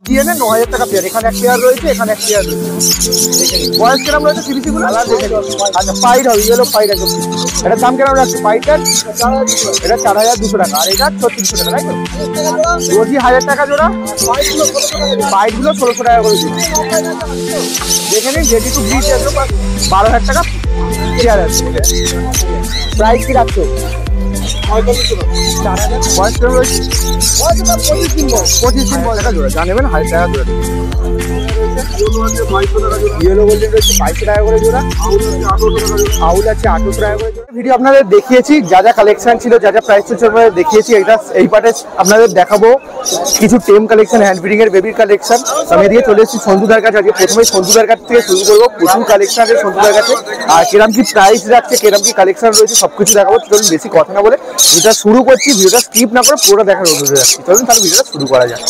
DNA 9000 টাকা pair. এখানে এক পেয়ার রয়েছে, এখানে এক পেয়ার রয়েছে। দেখেন বয়স কিরম রয়েছে সিবিসি গুলো। আচ্ছা পাইড হবে, ইয়েলো পাইড একদম। এটার দাম কিরম রাখছে পাইডটার? এটা 4200 টাকা আর এটা 3600 টাকা, তাই তো? রোজি 1000 টাকা জোড়া, পাইড গুলো 1600 টাকা করে দিচ্ছে। দেখে নিন রেডি টু ব্রিড 12000 টাকা পেয়ার আছে। প্রাইস কি রাখছো? 4500। বয়স কিরম রয়েছে? 25 দিন বয়স। টাকা জোড়া, জানেবেন 1000 টাকা জোড়া। ইয়েলো গোল্ডেন রয়েছে 2200 টাকা করে জোড়া, আউল আছে 1800 টাকা করে জোড়া। ভিডিও আপনাদের দেখিয়েছি যা যা কালেকশন ছিল, যা যা প্রাইস ছিল দেখিয়েছি। এই পার্টে আপনাদের দেখাবো কিছু টেম কালেকশন, হ্যান্ড ব্রিডিং এর বেবির কালেকশন। আমি এদিকে চলে এসেছি সঞ্জুদার কাছে। আজকে প্রথমে সঞ্জুদার কাছ থেকে শুরু করবো। প্রচুর কালেকশন আছে সঞ্জুদার কাছে, আর কিরম কি প্রাইস রাখছে, কিরম কি কালেকশন রয়েছে সবকিছু দেখাবো। চলুন বেশি কথা না বলে ভিডিওটা শুরু করছি। ভিডিওটা স্কিপ না করে পুরোটা দেখার অনুরোধ রাখছি। চলুন তাহলে ভিডিওটা শুরু করা যাক।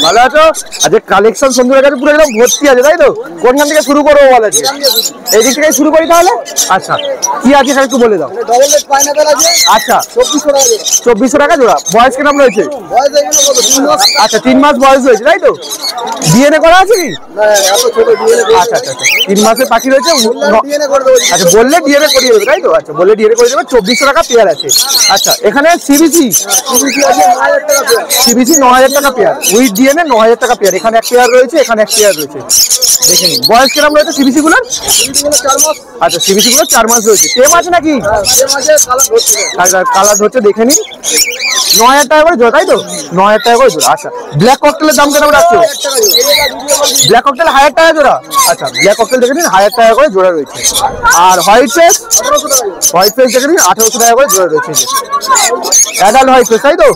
ভালো আছো? আজকে কালেকশন সঞ্জুদার কাছে পুরো একদম ভর্তি আছে, তাই তো? কোনখান থেকে শুরু করবো বল? আছে এই দিক থেকে শুরু করি তাহলে। আচ্ছা কি আছে সেটা একটু বলে দাও। আচ্ছা 2400 টাকা জোড়া। বয়স কিরম রয়েছে? আচ্ছা 3 মাস বয়স হয়েছে, তাই তো? ডিএনএ করা আছে কি? আচ্ছা আচ্ছা 3 মাসের পাখি রয়েছে। আচ্ছা বললে ডিএনএ করিয়ে দেবে, তাই তো? আচ্ছা বললে ডিএনএ করে দেবে। 2400 টাকা পেয়ার আছে। আচ্ছা এখানে সিবিসি 9000 টাকা পেয়ার, উইথ ডিএনএ 9000 টাকা পেয়ার। এখানে এক পেয়ার রয়েছে, এখানে এক পেয়ার রয়েছে। দেখে নিন বয়স কিরম রয়েছে সিবিসি গুলোর? আচ্ছা সিবিসি গুলো 4 মাস রয়েছে। টেম আছে নাকি? কালার ধরছে, দেখে নিন। 9000 টাকা করে জোড়া, তাই তো? 9000 টাকা করে জোড়া। আচ্ছা ব্ল্যাক ককটেলের দাম কেমন রাখছো? ব্ল্যাক ককটেল 1000 টাকা জোড়া। আচ্ছা ব্ল্যাক ককটেল দেখে নিন 1000 টাকা করে জোড়া রয়েছে। আর হোয়াইট ফেস দেখে নিন 1800 টাকা করে জোড়া রয়েছে। অ্যাডাল্ট হোয়াইট ফেস, তাই তো?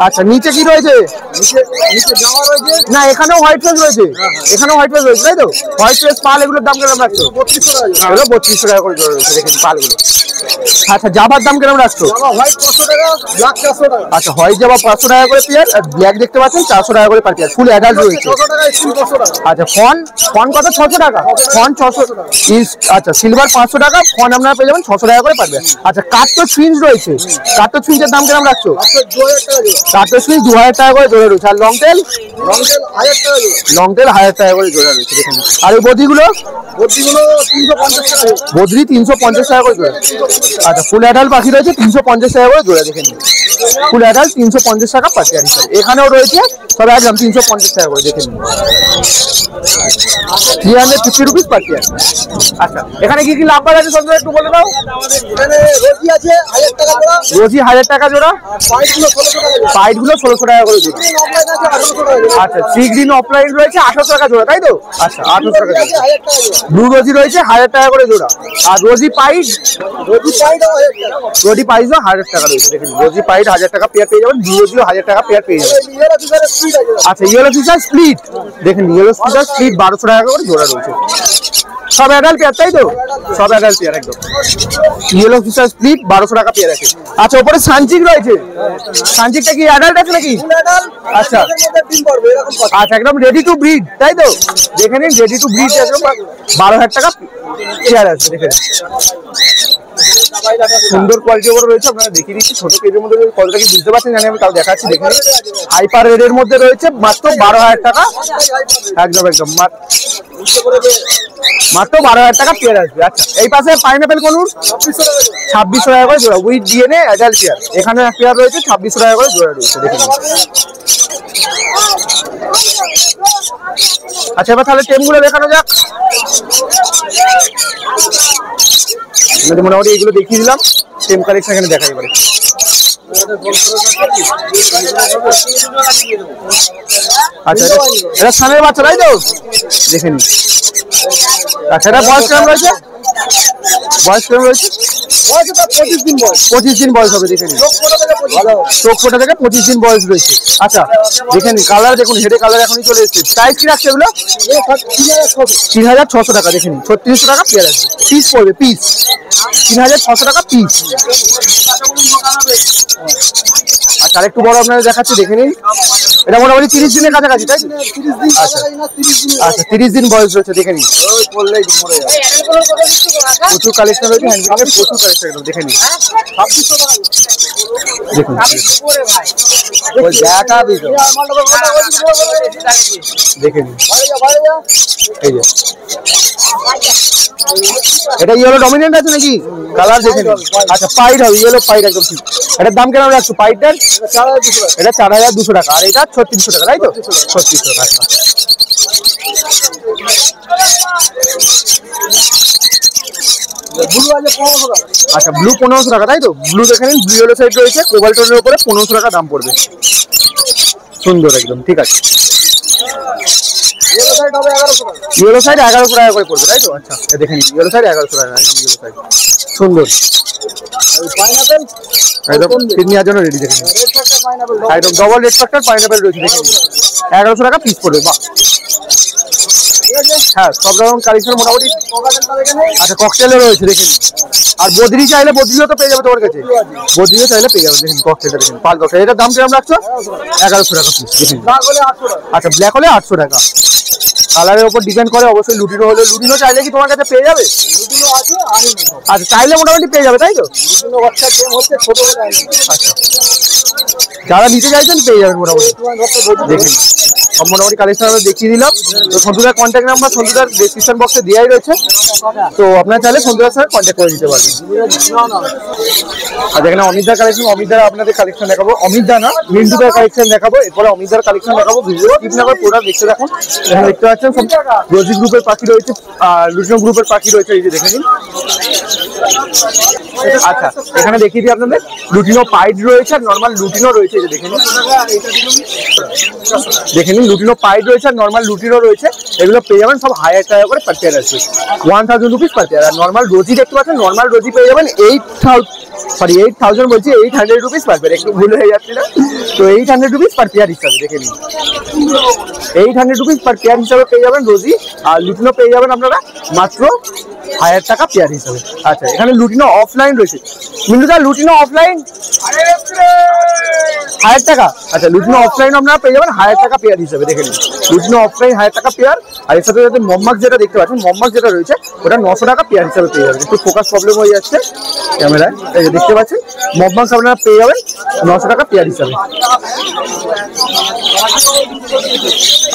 আচ্ছা নিচে কি রয়েছে? না এখানেও হোয়াইট ফেস রয়েছে, এখানেও হোয়াইট ফেস রয়েছে, তাই তো? হোয়াইট ফেস পাল এগুলোর দাম কেমন রাখছো? 3200 টাকা করে জোড়া রয়েছে। দেখেন পালগুলো। আচ্ছা জাবার দাম কেমন রাখছো? আচ্ছা হোয়াইট জাবা 500 টাকা করে পেয়ার, আর ব্ল্যাক দেখতে পাচ্ছেন 400 টাকা করে পার পেয়ার। ফুল অ্যাডাল্ট রয়েছে। আচ্ছা ফন কত? 600 টাকা। ফন 600। আচ্ছা সিলভার 500 টাকা, ফন আপনারা পেয়ে যাবেন 600 টাকা করে পারবেন। আচ্ছা কাট্টো সুইঞ্জ রয়েছে, কাট্টো সুইঞ্জের দাম কেমন রাখছো? কাট্টো সুইঞ্জ 2000 টাকা করে জোড়া রয়েছে। আর লং টেল 1000 টাকা করে জোড়া রয়েছে। দেখুন আর এই বদ্রিগুলো 350 টাকা করে জোড়া। আচ্ছা ফুল অ্যাডাল্ট পাখি রয়েছে 350 টাকা করে জোড়া। দেখেন ফুল অ্যাডাল্ট 350 টাকা পার পেয়ার হিসাবে। এখানেও রয়েছে সব একদম 350 টাকা করে। দেখেন 350 রুপিস পার পেয়ার। আচ্ছা এখানে কি কি নাম্বার আছে সব একটু বলে দাও। রোজি 1000 টাকা জোড়া, পাইড গুলো 1600 টাকা করে জোড়া। আচ্ছা সি গ্রিন অফলাইন রয়েছে 1800 টাকা জোড়া, তাই তো? আচ্ছা 1800 টাকা জোড়া। ব্লু রোজি রয়েছে 1000 টাকা করে জোড়া। আর রোজি পাইড 1000 টাকা রয়েছে। দেখুন রোজি পাইড 1000 টাকা পেয়ার পেয়ে যাবেন। ব্লু রোজিও 1000 টাকা পেয়ার পেয়ে যাবেন। আচ্ছা ইয়েলো ফিশার স্প্লিট, দেখেন ইয়েলো ফিশার স্প্লিট 1200 টাকা করে জোড়া রয়েছে। সব অ্যাডাল্ট পেয়ার, তাই তো? সব অ্যাডাল্ট পেয়ার একদম। ইয়েলো ফিশার স্প্লিট 1200 টাকা পেয়ার আছে। আচ্ছা উপরে সানচিক রয়েছে, সানচিকটা কি অ্যাডাল্ট আছে নাকি? আচ্ছা আচ্ছা একদম রেডি টু ব্রিড, তাই তো? দেখে নিন রেডি টু ব্রিড একদম 12000 টাকা পেয়ার আছে। দেখে সুন্দর কোয়ালিটি ওপর রয়েছে। আপনারা দেখিয়ে দিচ্ছি ছোট পেজের মধ্যে কতটা কি বুঝতে পারছেন জানি আমি, তাও দেখাচ্ছি। দেখে নিন হাইপার রেডের মধ্যে রয়েছে মাত্র 12000 টাকা। একদম একদম মাত্র 12000 টাকা পেয়ার আসবে। আচ্ছা এই পাশে পাইনাপেল কনুর 2600 টাকা করে জোড়া, উইথ ডিএনএ অ্যাডাল্ট পেয়ার। এখানে এক পেয়ার রয়েছে 2600 টাকা করে জোড়া রয়েছে। দেখে নিন। আচ্ছা এবার তাহলে টেমগুলো দেখানো যাক। মোটামুটি এইগুলো দেখিয়ে দিলাম। টেম কালেকশন এখানে দেখা এবারে। আচ্ছা এটা সানের বাচ্চা, তাই তো? দেখে নিন। আচ্ছা এটা বয়স কেমন রয়েছে? বয়স কেমন রয়েছে? 25 দিন বয়স হবে। দেখে নিন চোখ ফোটা থেকে 25 দিন বয়স রয়েছে। আচ্ছা দেখে নিন কালার দেখুন, হেডে কালার এখনই চলে এসেছে। প্রাইস কি রাখছে এগুলো? 3600 টাকা। দেখে নিন 3600 টাকা পেয়ার আছে। পিস পড়বে পিস 3600 টাকা পিস। আচ্ছা আরেকটু বড় আপনাদের দেখাচ্ছি, দেখে নিন। এটা মোটামুটি 30 দিনের কাছাকাছি, তাই? 30 দিন আচ্ছা 30 দিন বয়স রয়েছে, দেখে নিন। প্রচুর কালেকশন রয়েছে, হ্যান্ডমেডের প্রচুর কালেকশন, দেখে নিন। দেখুন দেখে নিন, এই যে এটা ইয়েলো ডমিনেন্ট আছে নাকি? কালার দেখে নিন। আচ্ছা পাইড হবে, ইয়েলো পাইড একদম ঠিক। এটার দাম কেমন রাখছো পাইডটার? এটা 4200 টাকা, আর এটা 3600 টাকা, তাই তো? 3600 টাকা। আচ্ছা ব্লু 1500 টাকা, তাই তো? ব্লু দেখে নিন, ব্লু ইয়েলো সাইড রয়েছে, কোবাল্টের উপরে 1500 টাকা দাম পড়বে। সুন্দর একদম, ঠিক আছে। ইয়েলো সাইড 1100 টাকা করে পড়বে, তাই তো? আচ্ছা দেখে নিন, ইয়েলো সাইড 1100 টাকা, একদম ইয়েলো সাইড সুন্দর। পাইনাপেল একদম কিডনির জন্য রেডি, দেখে নিন একদম ডবল রেড ফ্যাক্টর পাইনাপেল রয়েছে, দেখে নিন 1100 টাকা পিস পড়বে। বাহ, হ্যাঁ সব রকম কালেকশন মোটামুটি। আচ্ছা ককটেলও রয়েছে, দেখে নিন। আর বদ্রি চাইলে বদ্রিও তো পেয়ে যাবে তোমার কাছে, বদ্রিও চাইলে পেয়ে যাবে। দেখুন ককটেলটা দেখুন, পাল ককটেল, এটার দাম কিরকম রাখছো? 1100 টাকা পিস, দেখুন। আচ্ছা ব্ল্যাক হলে 800 টাকা, কালারের উপর ডিপেন্ড করে অবশ্যই। লুটিনো হলে, লুটিনো চাইলে কি তোমার কাছে পেয়ে যাবে? আচ্ছা চাইলে মোটামুটি পেয়ে যাবে, তাই তো? আচ্ছা যারা নিতে চাইছেন পেয়ে যাবেন মোটামুটি, দেখুন সব মোটামুটি কালেকশন আমরা দেখিয়ে দিলাম। তো সন্তুদার কন্ট্যাক্ট নাম্বার সন্তুদার ডেসক্রিপশন বক্সে দেওয়াই রয়েছে, তো আপনারা চাইলে সন্তুদার সাথে কন্ট্যাক্ট করে দিতে পারবেন। আর এখানে অমিতদার কালেকশন, অমিতদার আপনাদের কালেকশন দেখাবো, অমিতদা না মিন্টুদার কালেকশন দেখাবো, এরপরে অমিতদার কালেকশন দেখাবো। ভিডিও টিপ নাম্বার প্রোডাক্ট দেখতে দেখুন, এখানে দেখতে পাচ্ছেন সব রোজি গ্রুপের পাখি রয়েছে আর লুটিনো গ্রুপের পাখি রয়েছে, এই যে দেখে নিন। আচ্ছা এখানে দেখিয়ে দিই আপনাদের, লুটিনো পাইড রয়েছে আর নর্মাল লুটিনো রয়েছে, এই যে দেখে নিন। দেখে নিন লুটিনো পাইড রয়েছে আর নর্মাল লুটিনো রয়েছে, এগুলো পেয়ে যাবেন সব 1000 টাকা করে পার পেয়ার আছে, 1000 রুপিস পার পেয়ার। আর নর্মাল রোজি দেখতে পাচ্ছেন, নর্মাল রোজি পেয়ে যাবেন 8000 বলছি 800 রুপিস পার পেয়ার, একটু ভুল হয়ে যাচ্ছে না, তো 800 রুপিস পার পেয়ার হিসাবে দেখে নিন। 800 রুপিস পার পেয়ার হিসাবে পেয়ে যাবেন রোজি, আর লুটিনো পেয়ে যাবেন আপনারা মাত্র 1000 টাকা পেয়ার হিসাবে। আচ্ছা এখানে লুটিনো অফলাইন রয়েছে, মিন্টুদা লুটিনো অফলাইন 1000 টাকা। আচ্ছা লুটিনো অফলাইন আপনারা পেয়ে যাবেন 1000 টাকা পেয়ার হিসাবে, দেখে নিন লুটিনো অফলাইন 1000 টাকা পেয়ার। আর এর সাথে সাথে মম্মাক্স যেটা দেখতে পাচ্ছেন, মম্মাক্স যেটা রয়েছে ওটা 900 টাকা পেয়ার হিসাবে পেয়ে যাবেন। একটু ফোকাস প্রবলেম হয়ে যাচ্ছে ক্যামেরায়, এই যে দেখতে পাচ্ছেন মম্মাক্স আপনারা পেয়ে যাবেন 900 টাকা পেয়ার হিসাবে।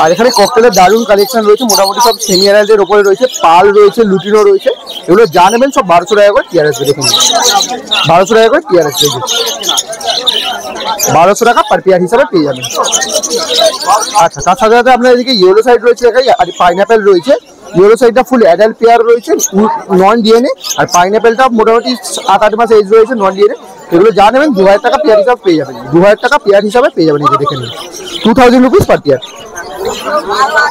আর এখানে ককটেলের দারুণ কালেকশন রয়েছে, মোটামুটি সব সেমি অ্যাডাল্টের উপরে রয়েছে, পাল রয়েছে, লুটিনো রয়েছে, এগুলো যা নেবেন সব 1200 টাকা করে পেয়ার আসবে, দেখুন 1200 টাকা করে পেয়ার আসবে, 1200 টাকা পার পেয়ার হিসাবে পেয়ে যাবেন। আচ্ছা তার সাথে সাথে আপনার এদিকে ইয়েলো সাইড রয়েছে, আর পাইনাপেল রয়েছে। ইয়েলো সাইডটা ফুল অ্যাডাল্ট পেয়ার রয়েছে, নন ডিএনএ, আর পাইনাপেলটা মোটামুটি 7-8 মাস এজ রয়েছে, নন ডিএনএ। এগুলো যা নেবেন 2000 টাকা পেয়ার হিসাবে পেয়ে যাবেন, 2000 টাকা পেয়ার হিসাবে পেয়ে যাবেন, এই যে দেখে নিন 2000 রুপিস পার পেয়ার।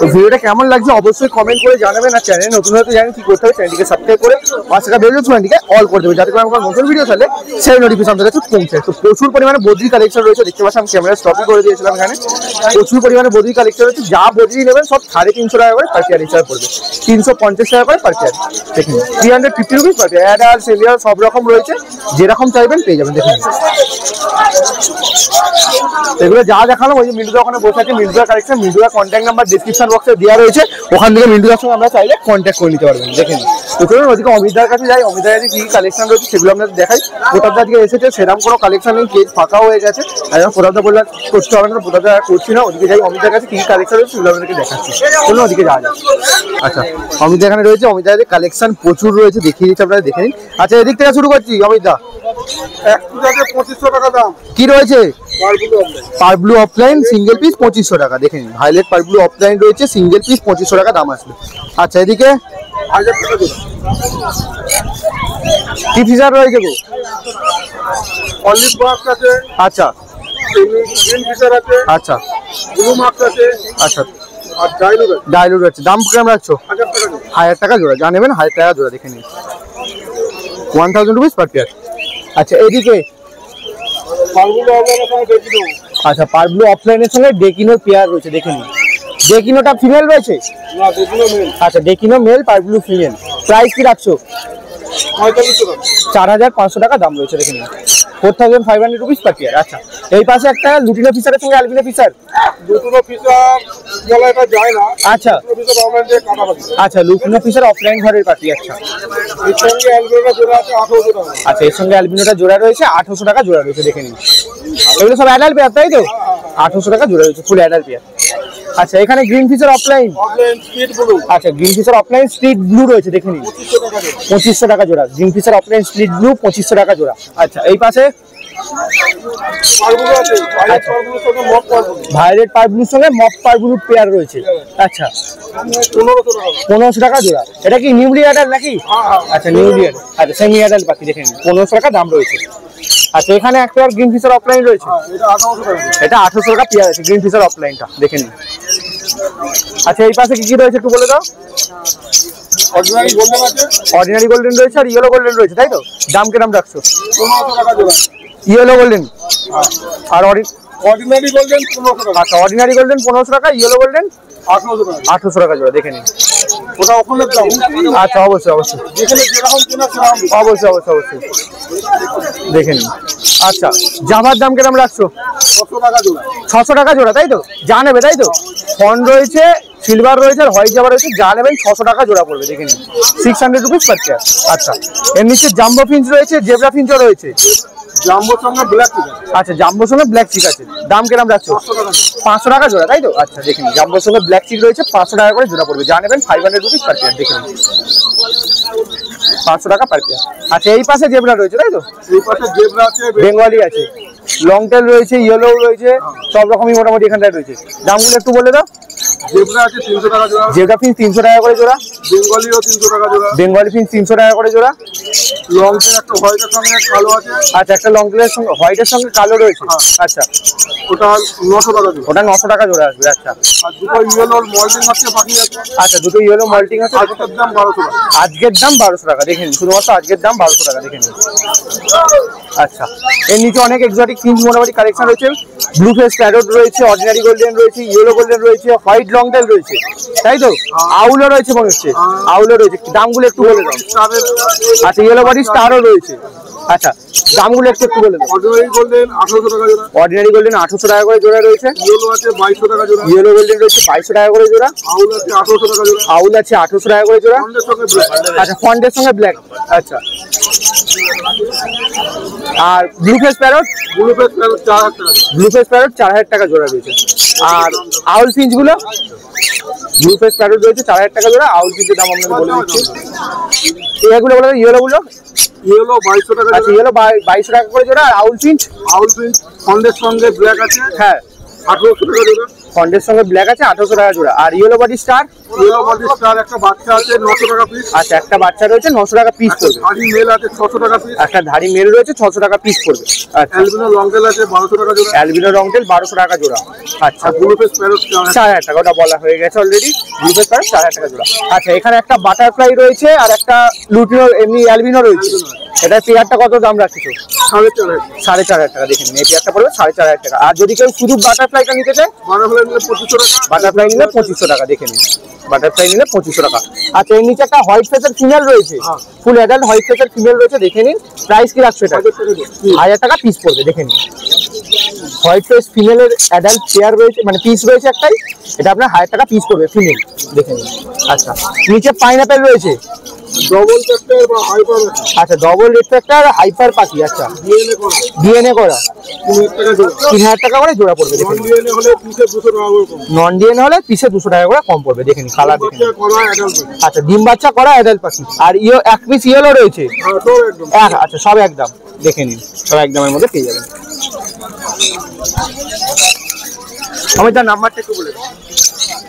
তো ভিডিওটা কেমন লাগছে অবশ্যই কমেন্ট করে জানাবেন, আর চ্যানেল নতুন হতে জানেন কি করতে হবে, চ্যানেলটিকে সাবস্ক্রাইব করে পাশে থাকা বেল আইকনটিকে অল করে দেবেন, যাতে করে আমার নতুন ভিডিও চাইলে সেই নোটিফিকেশন আপনাদের কাছে পৌঁছে। তো প্রচুর পরিমাণে বদ্রি কালেকশন রয়েছে, দেখতে পাচ্ছেন আমি ক্যামেরা স্টপই করে দিয়েছিলাম, এখানে প্রচুর পরিমাণে বদ্রি কালেকশন রয়েছে, যা বদ্রি নেবেন সব 350 টাকা করে পার পেয়ার হিসাবে পড়বে, 350 টাকা করে পার পেয়ার, দেখুন 350 রুপিস পার পেয়ার। অ্যাড আর সেলিয়ার সব রকম রয়েছে, যেরকম চাইবেন পেয়ে যাবেন, দেখুন এগুলো যা দেখালাম ওই যে মিন্টুদা ওখানে বসে আছে, মিন্টুদার কালেকশন, মিন্টুদার কন্ট্যাক্ট নাম্বার ডেসক্রিপশন বক্সে দেওয়া রয়েছে, ওখান থেকে মিন্টুদার সঙ্গে আমরা চাইলে কন্ট্যাক্ট করে নিতে পারবেন, দেখেন। তো চলুন ওদিকে অমিতদার কাছে যাই, অমিতদার কাছে কি কালেকশন রয়েছে সেগুলো আপনাদের দেখাই। প্রতাপদা আজকে এসেছে, সেরকম কোনো কালেকশন নেই, কেজ ফাঁকা হয়ে গেছে, এখন প্রতাপদা বললাম করতে হবে না, প্রতাপদা করছি না, ওদিকে যাই অমিতদার কাছে কি কালেকশন রয়েছে সেগুলো আপনাদেরকে দেখাচ্ছি, চলুন ওদিকে যাওয়া যাক। আচ্ছা অমিতদা এখানে রয়েছে, অমিতদার কালেকশন প্রচুর রয়েছে, দেখিয়ে দিচ্ছি আপনারা দেখে নিন। আচ্ছা এদিক থেকে শুরু করছি অমিতদা, 2500 টাকা দাম কি রয়েছে? পারব্লু অফলাইন সিঙ্গেল পিস 2500 টাকা, দেখে নিন হাইলাইট পারব্লু অফলাইন রয়েছে, সিঙ্গেল পিস 2500 টাকা দাম আসবে। আচ্ছা এদিকে 1000 টাকা দিন, কি ফিচার রয়েছে গো? অলিভ বক্স আছে, আচ্ছা গ্রিন ফিচার আছে, আচ্ছা ব্লু মার্কস আছে, আচ্ছা আর ডাইলুট আছে, দাম কেমন রাখছো? 1000 টাকা দিন, 1000 টাকা জোড়া, যা নেবেন 1000 টাকা জোড়া, দেখে নিন 1000 রুপিস পার পেয়ার। আচ্ছা এদিকে পারগুলো অনলাইনে সঙ্গে দেখি দাও। আচ্ছা পারব্লু অফলাইনের সঙ্গে ডেকিনোর পেয়ার রয়েছে, দেখে নিন ডেকিনোটা ফিমেল রয়েছে, না দেখলো মেল, আচ্ছা ডেকিনো মেল পারব্লু ফিমেল, প্রাইস কি রাখছো? 4500 টাকা, 4500 টাকা দাম রয়েছে, দেখে নিন 4500 রুপিস পার পেয়ার। আচ্ছা, এই পাশে একটা লুটিনো ফিশারের সঙ্গে অ্যালবিনো ফিশার। দুটো ফিচার বলা এটা যায় না। আচ্ছা ফিচার অনলাইন থেকে কাটা পাখি। আচ্ছা, লুটিনো ফিশার অফলাইন ঘরের পাখি। আচ্ছা, এর সঙ্গে অ্যালবিনোটা জোড়া আছে 1800 টাকা। আচ্ছা, এর সঙ্গে অ্যালবিনোটা জোড়া রয়েছে 1800 টাকা জোড়া রয়েছে, দেখে নিন। এগুলো সব অ্যাডাল্ট পেয়ার তাই তো? 1800 টাকা জোড়া রয়েছে, ফুল অ্যাডাল্ট পেয়ার। আচ্ছা, এখানে green Fischer offline. Online speed blue আচ্ছা, green Fischer offline street blue রয়েছে, দেখে নিন। 2500 টাকা 2500 টাকা জোড়া। জোড়া green Fischer offline street blue, 2500 টাকা জোড়া। আচ্ছা, এই পাশে পারগুলো আছে, ভাইলেট পারগুলোর সঙ্গে মপ পারগুলো ভায়োলেট পারব্লুর সঙ্গে মপ পারব্লুর পেয়ার রয়েছে। আচ্ছা, 1500 টাকা। 1500 টাকা জোড়া। এটা কি নিউলি অ্যাডাল্ট নাকি? আচ্ছা, নিউলি অ্যাডাল্ট। আচ্ছা, সেমি অ্যাডাল্ট পাখি, দেখে নিন। 1500 টাকা দাম রয়েছে। আচ্ছা, এখানে একটা গ্রিন ফিশার অফলাইন রয়েছে, এটা 1800 টাকা। এটা 1800 টাকা পেয়ার আছে, গ্রিন ফিশার অফলাইনটা, দেখে নিন। আচ্ছা, এই পাশে কি কি রয়েছে একটু বলে দাও। অরিজিনাল গোল্ডেন আছে অর্ডিনারি গোল্ডেন রয়েছে আর ইয়েলো গোল্ডেন রয়েছে, তাই তো? দাম কিরম রাখছো? 1500 টাকা জোড়া। ইয়েলো গোল্ডেন আর অর্ডিনারি গোল্ডেন 1500 টাকা। আচ্ছা, অর্ডিনারি গোল্ডেন 1500 টাকা, ইয়েলো গোল্ডেন 1800 টাকা। 1800 টাকা জোড়া, দেখে নিন। ওটা ওখানে দাম। আচ্ছা, অবশ্যই অবশ্যই যেখানে যেরকম কেনা সেরকম। অবশ্যই অবশ্যই অবশ্যই দেখে নিন। আচ্ছা, জামার দাম কিরম রাখছো? 600 টাকা জোড়া। 600 টাকা জোড়া, তাই তো? যা নেবে, তাই তো? ফন রয়েছে, সিলভার রয়েছে আর হোয়াইট জামা রয়েছে, যা নেবেন 600 টাকা জোড়া পড়বে, দেখে নিন। 600 রুপিস পার পেয়ার। আচ্ছা, এর নিচে জাম্বো ফিঞ্চ রয়েছে, জেব্রা ফিঞ্চও রয়েছে। জাম্বোর সঙ্গে ব্ল্যাক ঠিক আছে। আচ্ছা, জাম্বোর সঙ্গে ব্ল্যাক চিক আছে, দাম কিরম রাখছো? 500 টাকা। 500 টাকা জোড়া, তাই তো? আচ্ছা, দেখুন, জাম্বোর সঙ্গে ব্ল্যাক চিক রয়েছে, 500 টাকা করে জোড়া পড়বে, যা নেবেন 500 রুপিস পার পেয়ার, দেখে নিন। 500 টাকা পার পেয়ার। আচ্ছা, এই পাশে জেব্রা রয়েছে, তাই তো? এই পাশে জেব্রা আছে, বেঙ্গলি আছে, লং টেল রয়েছে, ইয়েলো রয়েছে, সব রকমই মোটামুটি এখানটায় রয়েছে। দামগুলো একটু বলে দাও। জেব্রা আছে 300 টাকা জোড়া। জেব্রা ফিঞ্চ 300 টাকা করে জোড়া, বেঙ্গলিও 300 টাকা জোড়া। বেঙ্গলি ফিঞ্চ 300 টাকা করে জোড়া। লং টেল একটা হোয়াইটের সঙ্গে কালো আছে। আচ্ছা, একটা লং টেলের সঙ্গে হোয়াইটের সঙ্গে কালো রয়েছে। আচ্ছা, ওটা 900 টাকা জোড়া। ওটা 900 টাকা জোড়া আসবে। আচ্ছা আর দুটো ইয়েলো মল্টিং আছে পাখি আছে। আচ্ছা, দুটো ইয়েলো মাল্টিং আছে, আজকের দাম 1200 টাকা। আজকের দাম 1200 টাকা, দেখে নিন। শুধুমাত্র আজকের দাম 1200 টাকা, দেখে নিন। আচ্ছা, এর নিচে অনেক এক্সোটিক ফিঞ্চ মোটামুটি কালেকশন রয়েছে। ব্লু ফেস প্যারট রয়েছে, অর্ডিনারি গোল্ডেন রয়েছে, ইয়েলো গোল্ডেন রয়েছে, হোয়াইট লং টেল রয়েছে, তাই তো? আউলও রয়েছে মনে হচ্ছে, আউলও রয়েছে। দামগুলো একটু বলে দাও। স্টারের আচ্ছা, ইয়েলো বডি স্টারও রয়েছে। আচ্ছা, দামগুলো একটু বলে দাও। অর্ডিনারি গোল্ডেন 1800 টাকা জোড়া। অর্ডিনারি গোল্ডেন 1800 টাকা করে জোড়া রয়েছে, ইয়েলো আছে 2200 টাকা জোড়া। ইয়েলো গোল্ডেন রয়েছে 2200 টাকা করে জোড়া, আউল আছে 1800 টাকা জোড়া। আউল আছে 1800 টাকা করে জোড়া। ফন্ডের সঙ্গে ব্ল্যাক। আচ্ছা, ফন্টের সঙ্গে ব্ল্যাক। আচ্ছা, আর blue face parrot, blue face 4000 টাকা জোড়া। ব্লু ফেস প্যারট 4000 টাকা জোড়া রয়েছে। আর আউল ফিঞ্চ গুলো, ব্লু ফেস প্যারট রয়েছে 4000 টাকা জোড়া, আউল ফিঞ্চের দাম আপনাকে বলে দিচ্ছি। এগুলো বলে, ইয়েলো গুলো, ইয়েলো 2200 টাকা আচ্ছা, জোড়া। ইয়েলো 2200 টাকা করে জোড়া। আর আউল ফিঞ্চ, আউল প্রিন্ট ফন্ডের সঙ্গে ব্ল্যাক আছে হ্যাঁ, 1800 টাকা জোড়া। ফন্টের সঙ্গে ব্ল্যাক আছে 1800 টাকা জোড়া। আর yellow body star, yellow body star একটা বাচ্চা আছে 900 টাকা পিস। আচ্ছা, একটা বাচ্চা রয়েছে 900 টাকা পিস পড়বে। শাড়ি মেল আছে 600 টাকা পিস। একটা ধাড়ি মেল রয়েছে 600 টাকা পিস পড়বে। আচ্ছা, অ্যালবিনো লঙ্গেল আছে 1200 টাকা জোড়া। অ্যালবিনো রংটেল 1200 টাকা জোড়া। আচ্ছা, আর ব্লু ফেস প্যারট 4000 টাকা, ওটা বলা হয়ে গেছে অলরেডি। ব্লু ফেস প্যারট 4000 টাকা জোড়া। আচ্ছা, এখানে একটা বাটারফ্লাই রয়েছে আর একটা লুটিনো এমনি অ্যালবিনো রয়েছে। এটা পেয়ারটা কত দাম রাখছো? 4500। 4500 টাকা, দেখে নিন। এই পেয়ারটা পড়বে 4500 টাকা। আর যদি কেউ শুধু বাটারফ্লাইটা নিতে চায়, বাটারফ্লাই নিলে 2500 টাকা। বাটারফ্লাই নিলে 2500 টাকা, দেখে নিন। বাটারফ্লাই নিলে 2500 টাকা। আচ্ছা, এর নিচে একটা হোয়াইট ফেসের ফিমেল রয়েছে, ফুল অ্যাডাল্ট হোয়াইট ফেসের ফিমেল রয়েছে, দেখে নিন। প্রাইস কি রাখছো এটা? 1000 টাকা পিস পড়বে, দেখে নিন। হোয়াইট ফেস ফিমেলের অ্যাডাল্ট পেয়ার রয়েছে, মানে পিস রয়েছে একটাই, এটা আপনার 1000 টাকা পিস পড়বে, ফিমেল, দেখে নিন। আচ্ছা, নিচে পাইনাপেল রয়েছে, ডবল চ্যাপ্টার বা হাইপার আছে। আচ্ছা, ডবল রেট্রাক্টর হাইপার পাখি। আচ্ছা, ডিএনএ করা ডিএনএ করা 3000 টাকা জোড়া। 3000 টাকা করে জোড়া পড়বে, দেখে নন নিন। ডিএনএ হলে পিসে 200 টাকা করে কম। নন ডিএনএ হলে পিসে 200 টাকা করে কম পড়বে, দেখে নিন। কালার দেখে নিন। বাচ্চা করা অ্যাডাল্ট আছে। আচ্ছা, ডিম বাচ্চা করা অ্যাডাল্ট পাখি। আর এক পিস ইয়েলো রয়েছে, হ্যাঁ তো একদম। আচ্ছা, সব একদম, দেখে নিন। সব একদমের মধ্যে পেয়ে যাবেন। আমি তার নাম্বারটা একটু বলে দিই।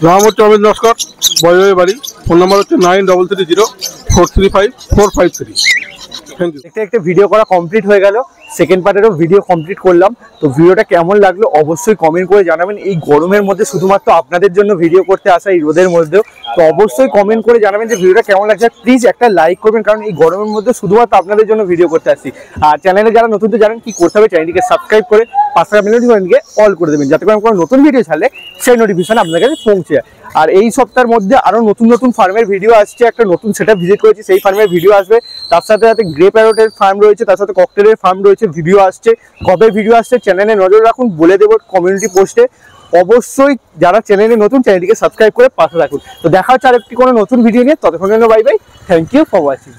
নাম হচ্ছে অমিত নস্কর, বয়সের বাড়ি। ফোন নাম্বার হচ্ছে 9330435453। Thank you. দেখতে দেখতে ভিডিও করা কমপ্লিট হয়ে গেল। সেকেন্ড পার্টেরও ভিডিও কমপ্লিট করলাম। তো ভিডিওটা কেমন লাগলো অবশ্যই কমেন্ট করে জানাবেন। এই গরমের মধ্যে শুধুমাত্র আপনাদের জন্য ভিডিও করতে আসা, এই রোদের মধ্যেও। তো অবশ্যই কমেন্ট করে জানাবেন যে ভিডিওটা কেমন লাগছে। প্লিজ একটা লাইক করবেন, কারণ এই গরমের মধ্যে শুধুমাত্র আপনাদের জন্য ভিডিও করতে আসছি। আর চ্যানেলে যারা নতুন তো জানেন কি করতে হবে, চ্যানেলটিকে সাবস্ক্রাইব করে পাশে থাকা বেল আইকনটিকে অল করে দেবেন, যাতে করে কোনো নতুন ভিডিও ছাড়লে সেই নোটিফিকেশন আপনাদের কাছে পৌঁছে যায়। আর এই সপ্তাহের মধ্যে আরো নতুন নতুন ফার্মের ভিডিও আসছে। একটা নতুন সেটআপ ভিজিট করেছি, সেই ফার্মের ভিডিও আসবে। তার সাথে সাথে গ্রে প্যারটের ফার্ম রয়েছে, তার সাথে ককটেলের ফার্ম রয়েছে। হচ্ছে ভিডিও আসছে, কবে ভিডিও আসছে চ্যানেলে নজর রাখুন, বলে দেবো কমিউনিটি পোস্টে। অবশ্যই যারা চ্যানেলে নতুন চ্যানেলটিকে সাবস্ক্রাইব করে পাশে রাখুন। তো দেখা হচ্ছে আরেকটি কোনো নতুন ভিডিও নিয়ে, ততক্ষণ জন্য bye bye, thank you for watching.